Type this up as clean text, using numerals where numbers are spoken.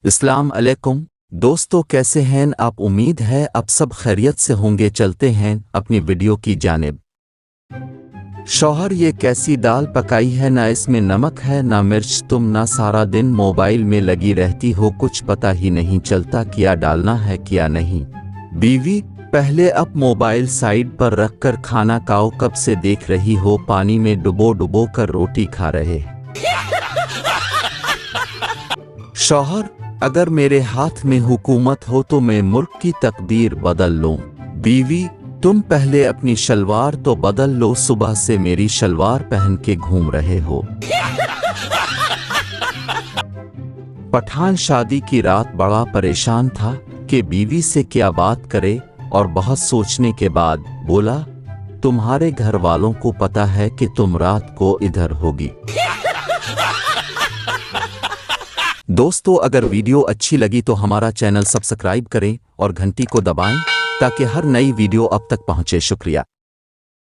अस्सलाम अलैकुम दोस्तों, कैसे हैं आप? उम्मीद है आप सब खैरियत से होंगे। चलते हैं अपनी वीडियो की जानिब। शौहर, ये कैसी दाल पकाई है, ना इसमें नमक है ना मिर्च। तुम ना सारा दिन मोबाइल में लगी रहती हो, कुछ पता ही नहीं चलता क्या डालना है क्या नहीं। बीवी, पहले अब मोबाइल साइड पर रखकर खाना खाओ। कब से देख रही हो पानी में डुबो डुबो कर रोटी खा रहे। शौहर, अगर मेरे हाथ में हुकूमत हो तो मैं मुल्क की तकदीर बदल लूं। बीवी, तुम पहले अपनी शलवार तो बदल लो, सुबह से मेरी शलवार पहन के घूम रहे हो। पठान शादी की रात बड़ा परेशान था कि बीवी से क्या बात करे, और बहुत सोचने के बाद बोला, तुम्हारे घर वालों को पता है कि तुम रात को इधर होगी। दोस्तों, अगर वीडियो अच्छी लगी तो हमारा चैनल सब्सक्राइब करें और घंटी को दबाएं ताकि हर नई वीडियो अब तक पहुंचे। शुक्रिया।